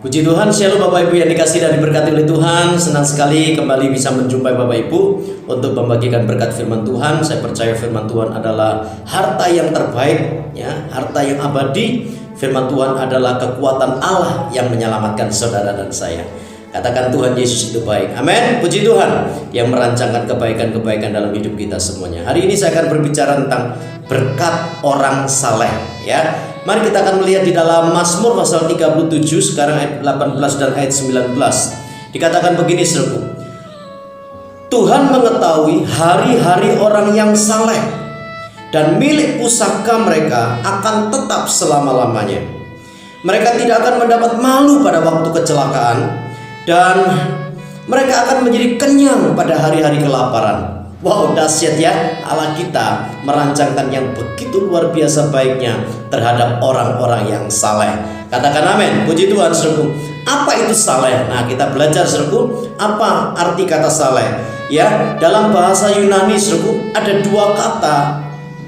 Puji Tuhan, shalom Bapak Ibu yang dikasihi dan diberkati oleh Tuhan. Senang sekali kembali bisa menjumpai Bapak Ibu untuk membagikan berkat firman Tuhan. Saya percaya firman Tuhan adalah harta yang terbaik, ya, harta yang abadi. Firman Tuhan adalah kekuatan Allah yang menyelamatkan saudara dan saya. Katakan Tuhan Yesus itu baik. Amin. Puji Tuhan yang merancangkan kebaikan-kebaikan dalam hidup kita semuanya. Hari ini saya akan berbicara tentang berkat orang saleh, ya. Mari kita akan melihat di dalam Mazmur pasal 37 sekarang ayat 18 dan ayat 19. Dikatakan begini, saudaraku. Tuhan mengetahui hari-hari orang yang saleh, dan milik pusaka mereka akan tetap selama-lamanya. Mereka tidak akan mendapat malu pada waktu kecelakaan, dan mereka akan menjadi kenyang pada hari-hari kelaparan. Wow, dahsyat ya, Allah kita merancangkan yang begitu luar biasa baiknya terhadap orang-orang yang saleh. Katakan amin. Puji Tuhan, saudaraku. Apa itu saleh? Nah, kita belajar, saudaraku, apa arti kata saleh. Ya, dalam bahasa Yunani, saudaraku, ada dua kata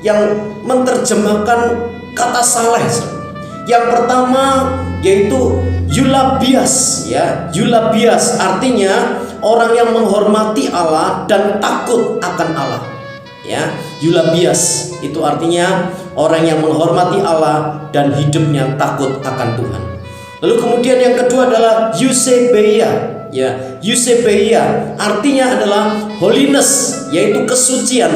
yang menerjemahkan kata saleh. Yang pertama yaitu eulabias, ya. Eulabias artinya orang yang menghormati Allah dan takut akan Allah, ya. Eulabias itu artinya orang yang menghormati Allah dan hidupnya takut akan Tuhan. Lalu kemudian yang kedua adalah eusebeia, ya. Eusebeia artinya adalah holiness, yaitu kesucian.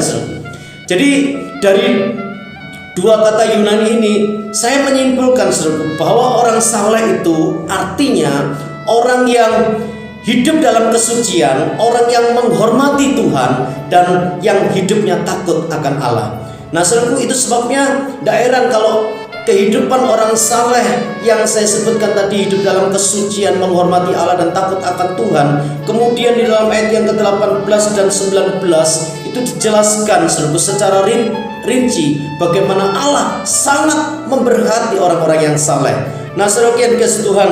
Jadi dari dua kata Yunani ini saya menyimpulkan, saudara, bahwa orang saleh itu artinya orang yang hidup dalam kesucian, orang yang menghormati Tuhan dan yang hidupnya takut akan Allah. Nah, saudaraku, itu sebabnya tidak heran kalau kehidupan orang saleh yang saya sebutkan tadi, hidup dalam kesucian, menghormati Allah dan takut akan Tuhan. Kemudian di dalam ayat yang ke-18 dan 19 itu dijelaskan, saudaraku, secara rinci bagaimana Allah sangat memberkati orang-orang yang saleh. Nah, saudaraku yang dikasihi Tuhan,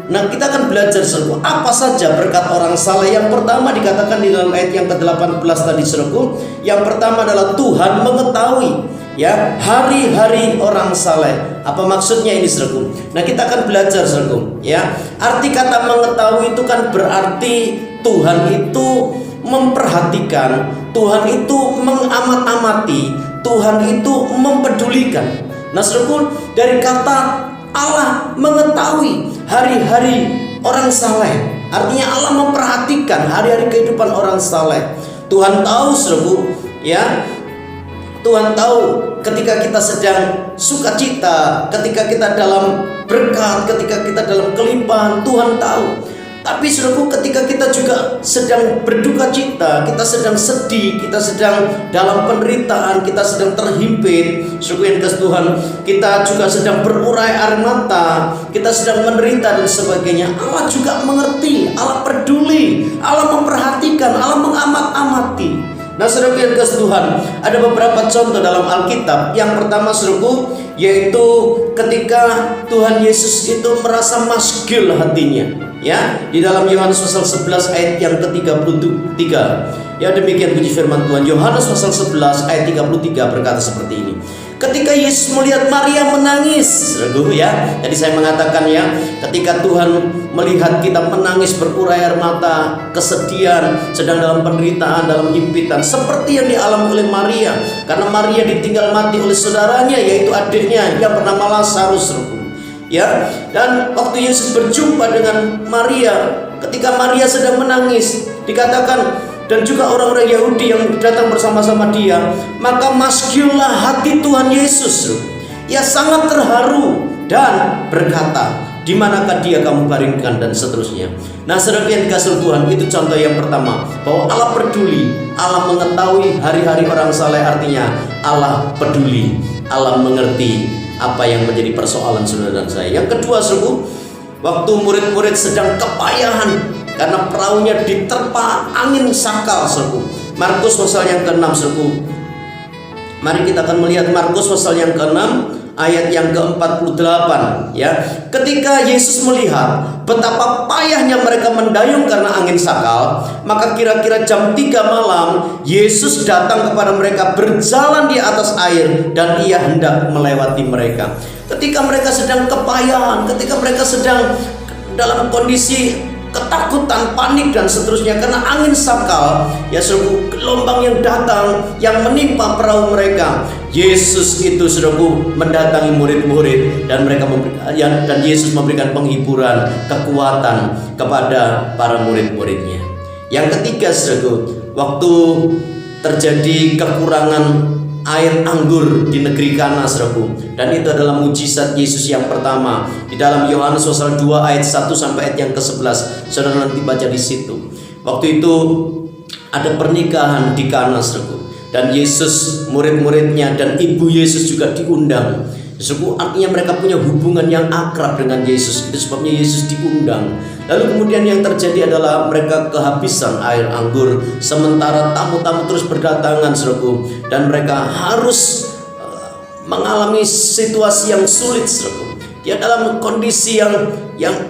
nah, kita akan belajar, saudaraku, apa saja berkat orang saleh. Yang pertama dikatakan di dalam ayat yang ke-18 tadi, saudaraku. Yang pertama adalah Tuhan mengetahui, ya, hari-hari orang saleh. Apa maksudnya ini, saudaraku? Nah, kita akan belajar, saudaraku, ya. Arti kata mengetahui itu kan berarti Tuhan itu memperhatikan, Tuhan itu mengamat-amati, Tuhan itu mempedulikan. Nah, saudaraku, dari kata Allah mengetahui hari-hari orang saleh, artinya Allah memperhatikan hari-hari kehidupan orang saleh. Tuhan tahu, saudaraku, ya. Tuhan tahu ketika kita sedang sukacita, ketika kita dalam berkat, ketika kita dalam kelimpahan, Tuhan tahu. Tapi, saudaraku, ketika kita juga sedang berduka cita, kita sedang sedih, kita sedang dalam penderitaan, kita sedang terhimpit, saudaraku yang dikasihi Tuhan, kita juga sedang berurai air mata, kita sedang menderita dan sebagainya, Allah juga mengerti, Allah peduli, Allah memperhatikan, Allah mengamat-amati. Nah, saudaraku yang dikasihi Tuhan, ada beberapa contoh dalam Alkitab. Yang pertama, saudaraku, yaitu ketika Tuhan Yesus itu merasa masgul hatinya, ya, di dalam Yohanes pasal 11 ayat yang ke-33. Ya, demikian puji firman Tuhan. Yohanes pasal 11 ayat 33 berkata seperti ini. Ketika Yesus melihat Maria menangis, saudaraku, ya. Jadi saya mengatakan, ya, ketika Tuhan melihat kita menangis, berurai air mata, kesedihan, sedang dalam penderitaan, dalam himpitan, seperti yang dialami oleh Maria, karena Maria ditinggal mati oleh saudaranya, yaitu adiknya yang bernama Lazarus, saudaraku, ya. Dan waktu Yesus berjumpa dengan Maria, ketika Maria sedang menangis, dikatakan, dan juga orang-orang Yahudi yang datang bersama-sama dia, maka masgullah hati Tuhan Yesus. Ia sangat terharu dan berkata, di manakah dia kamu baringkan, dan seterusnya. Nah, saudara yang dikasihi Tuhan, itu contoh yang pertama, bahwa Allah peduli, Allah mengetahui hari-hari orang saleh, artinya Allah peduli, Allah mengerti apa yang menjadi persoalan saudara dan saya. Yang kedua, saudara, waktu murid-murid sedang kepayahan karena perahunya diterpa angin sakal, saudara. Markus pasal yang ke-6, saudara. Mari kita akan melihat Markus pasal yang ke-6 ayat yang ke-48 ya. Ketika Yesus melihat betapa payahnya mereka mendayung karena angin sakal, maka kira-kira jam 3 malam Yesus datang kepada mereka berjalan di atas air dan ia hendak melewati mereka. Ketika mereka sedang kepayahan, ketika mereka sedang dalam kondisi ketakutan, panik dan seterusnya karena angin sakal, ya saudaraku, gelombang yang datang yang menimpa perahu mereka, Yesus itu saudaraku mendatangi murid-murid dan dan Yesus memberikan penghiburan, kekuatan kepada para murid-muridnya. Yang ketiga saudaraku, waktu terjadi kekurangan air anggur di negeri Kana saudaraku, dan itu adalah mujizat Yesus yang pertama di dalam Yohanes pasal 2 ayat 1 sampai ayat yang ke-11. Saudara nanti baca di situ. Waktu itu ada pernikahan di Kana saudaraku, dan Yesus, murid-muridnya dan ibu Yesus juga diundang. Saudaraku, artinya mereka punya hubungan yang akrab dengan Yesus. Itu sebabnya Yesus diundang. Lalu kemudian yang terjadi adalah mereka kehabisan air anggur, sementara tamu-tamu terus berdatangan saudaraku, dan mereka harus mengalami situasi yang sulit saudaraku. Dia dalam kondisi yang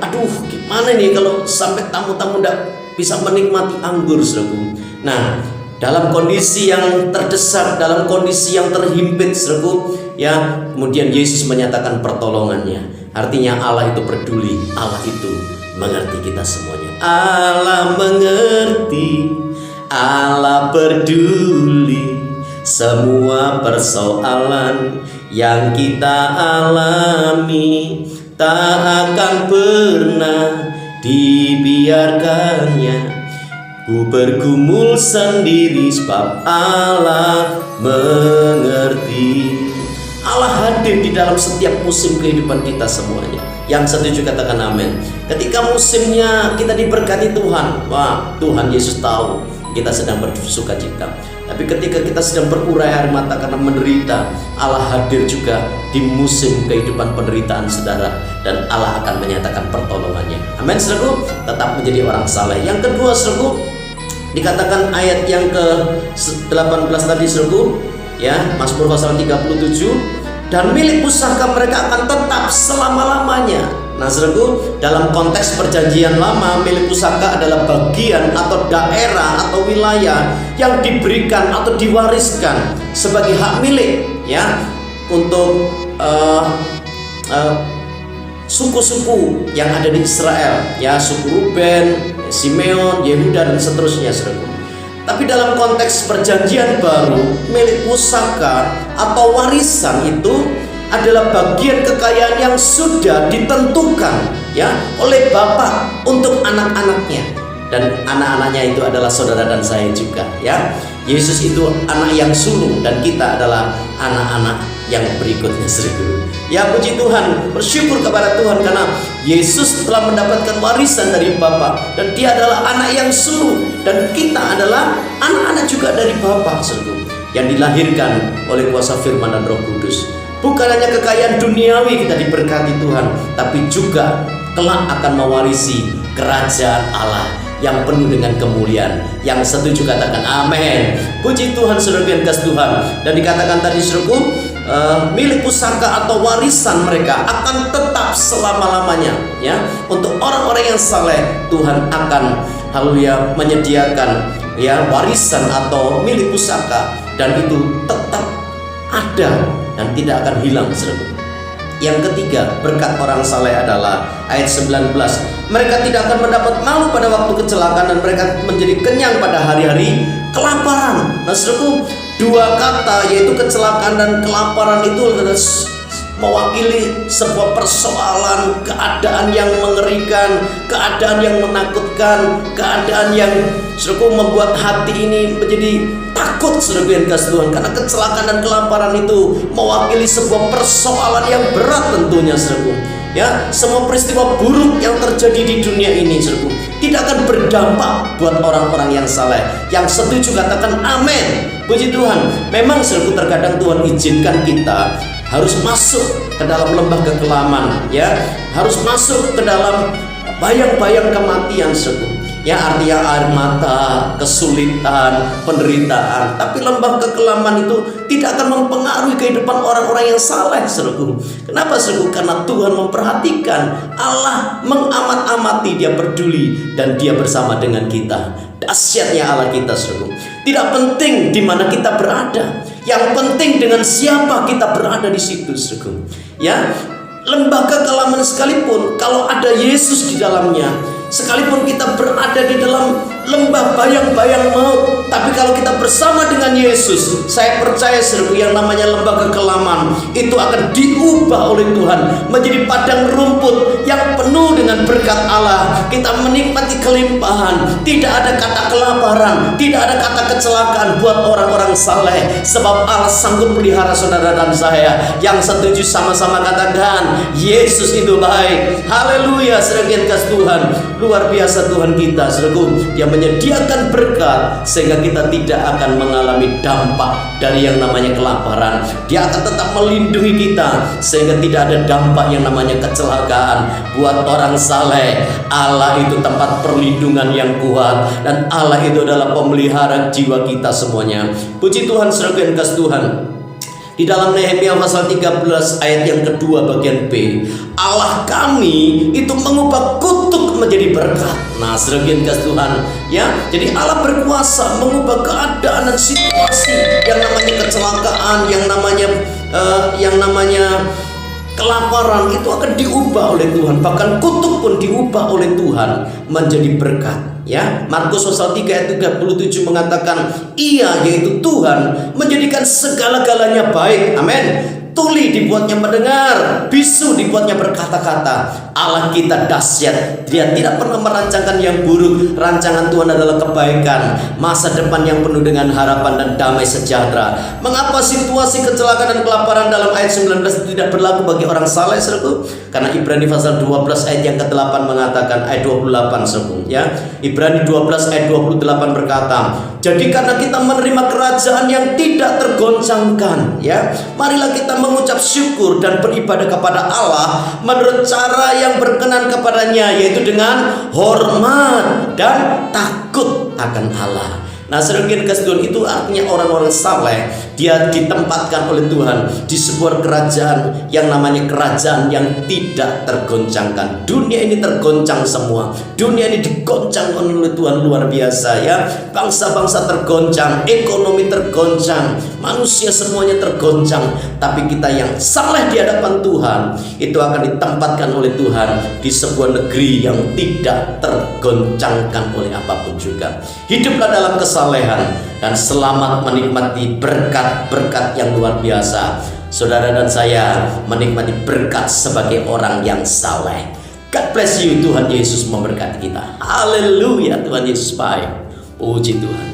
aduh, gimana nih kalau sampai tamu-tamu tidak bisa menikmati anggur saudaraku. Nah, dalam kondisi yang terdesak, dalam kondisi yang terhimpit saudaraku, ya, kemudian Yesus menyatakan pertolongannya. Artinya Allah itu peduli, Allah itu mengerti kita semuanya. Allah mengerti, Allah peduli semua persoalan yang kita alami, tak akan pernah dibiarkannya. Ku bergumul sendiri sebab Allah mengerti. Allah hadir di dalam setiap musim kehidupan kita semuanya. Yang setuju katakan amin. Ketika musimnya kita diberkati Tuhan, wah, Tuhan Yesus tahu kita sedang bersuka cita. Tapi ketika kita sedang berurai air mata karena menderita, Allah hadir juga di musim kehidupan penderitaan saudara, dan Allah akan menyatakan pertolongannya. Amin saudaraku, tetap menjadi orang saleh. Yang kedua saudaraku, dikatakan ayat yang ke-18 tadi saudaraku, ya, Mazmur pasal 37, dan milik pusaka mereka akan tetap selama-lamanya. Nah saudaraku, dalam konteks perjanjian lama, milik pusaka adalah bagian atau daerah atau wilayah yang diberikan atau diwariskan sebagai hak milik, ya, untuk suku-suku yang ada di Israel, ya, suku Ruben, Simeon, Yehuda dan seterusnya saudaraku. Tapi dalam konteks perjanjian baru, milik pusaka atau warisan itu adalah bagian kekayaan yang sudah ditentukan, ya, oleh Bapa untuk anak-anaknya, dan anak-anaknya itu adalah saudara dan saya juga, ya. Yesus itu anak yang sulung dan kita adalah anak-anak yang berikutnya saudara. Ya, puji Tuhan, bersyukur kepada Tuhan karena Yesus telah mendapatkan warisan dari Bapa, dan dia adalah anak yang sulung, dan kita adalah anak-anak juga dari Bapa saudara, yang dilahirkan oleh kuasa firman dan Roh Kudus. Bukan hanya kekayaan duniawi kita diberkati Tuhan, tapi juga kelak akan mewarisi kerajaan Allah yang penuh dengan kemuliaan. Yang setuju katakan amin. Puji Tuhan saudara yang kasih Tuhan. Dan dikatakan tadi saudaraku, milik pusaka atau warisan mereka akan tetap selama-lamanya, ya. Untuk orang-orang yang saleh, Tuhan akan haleluya menyediakan, ya, warisan atau milik pusaka, dan itu tetap ada dan tidak akan hilang saudara. Yang ketiga, berkat orang saleh adalah ayat 19. Mereka tidak akan mendapat malu pada waktu kecelakaan, dan mereka menjadi kenyang pada hari-hari kelaparan. Nah saudaraku, dua kata yaitu kecelakaan dan kelaparan itu adalah mewakili sebuah persoalan, keadaan yang mengerikan, keadaan yang menakutkan, keadaan yang saudaraku membuat hati ini menjadi takut saudaraku yang kasih Tuhan, karena kecelakaan dan kelaparan itu mewakili sebuah persoalan yang berat tentunya saudaraku. Ya, semua peristiwa buruk yang terjadi di dunia ini saudaraku tidak akan berdampak buat orang-orang yang saleh. Yang setuju katakan amin. Puji Tuhan. Memang saudaraku, terkadang Tuhan izinkan kita harus masuk ke dalam lembah kekelaman, ya, harus masuk ke dalam bayang-bayang kematian saudaraku. Ya, artinya air mata, kesulitan, penderitaan. Tapi lembah kekelaman itu tidak akan mempengaruhi kehidupan orang-orang yang saleh, saudaraku. Kenapa, saudaraku? Karena Tuhan memperhatikan, Allah mengamat-amati, Dia peduli, dan Dia bersama dengan kita. Dahsyatnya Allah kita, saudaraku. Tidak penting di mana kita berada, yang penting dengan siapa kita berada di situ, saudaraku. Ya, lembah kekelaman sekalipun, kalau ada Yesus di dalamnya, sekalipun kita berada di dalam lembah bayang-bayang maut, tapi kalau kita bersama dengan Yesus, saya percaya, saudaraku, yang namanya lembah kekelaman itu akan diubah oleh Tuhan menjadi padang rumput yang penuh dengan berkat Allah. Kita menikmati kelimpahan, tidak ada kata kelaparan, tidak ada kata kecelakaan buat orang-orang saleh, sebab Allah sanggup melihara saudara dan saya. Yang setuju sama-sama katakan, Yesus itu baik. Haleluya, saudara yang kasih Tuhan. Luar biasa Tuhan kita, saudaraku. Dia menyediakan berkat sehingga kita tidak akan mengalami dampak dari yang namanya kelaparan. Dia akan tetap melindungi kita sehingga tidak ada dampak yang namanya kecelakaan. Buat orang saleh, Allah itu tempat perlindungan yang kuat, dan Allah itu adalah pemelihara jiwa kita semuanya. Puji Tuhan, saudara yang kasih Tuhan. Di dalam Nehemia pasal 13 ayat yang kedua bagian B, Allah kami itu mengubah kutuk menjadi berkat. Nah, saudara yang kasih Tuhan, ya, jadi Allah berkuasa mengubah keadaan dan situasi yang namanya kecelakaan, yang namanya kelaparan itu akan diubah oleh Tuhan. Bahkan kutuk pun diubah oleh Tuhan menjadi berkat. Ya, Markus pasal 3 ayat 37 mengatakan, Ia, yaitu Tuhan, menjadikan segala-galanya baik. Amin. Tuli dibuatnya mendengar, bisu dibuatnya berkata-kata. Allah kita dahsyat. Dia tidak pernah merancangkan yang buruk. Rancangan Tuhan adalah kebaikan, masa depan yang penuh dengan harapan dan damai sejahtera. Mengapa situasi kecelakaan dan kelaparan dalam ayat 19 itu tidak berlaku bagi orang saleh, saudaraku? Karena Ibrani pasal 12 ayat yang ke-8 mengatakan, ayat 28, saudaraku, ya. Ibrani 12 ayat 28 berkata, jadi karena kita menerima kerajaan yang tidak tergoncangkan, ya, marilah kita mengucap syukur dan beribadah kepada Allah menurut cara yang berkenan kepadanya, yaitu dengan hormat dan takut akan Allah. Nah, saudara yang kasih Tuhan, itu artinya orang-orang saleh, dia ditempatkan oleh Tuhan di sebuah kerajaan yang namanya kerajaan yang tidak tergoncangkan. Dunia ini tergoncang semua. Dunia ini digoncang oleh Tuhan luar biasa, ya. Bangsa-bangsa tergoncang, ekonomi tergoncang, manusia semuanya tergoncang. Tapi kita yang saleh di hadapan Tuhan itu akan ditempatkan oleh Tuhan di sebuah negeri yang tidak tergoncangkan oleh apapun juga. Hiduplah dalam kesalehan dan selamat menikmati berkat-berkat yang luar biasa. Saudara dan saya menikmati berkat sebagai orang yang saleh. God bless you. Tuhan Yesus memberkati kita. Haleluya. Tuhan Yesus baik. Puji Tuhan.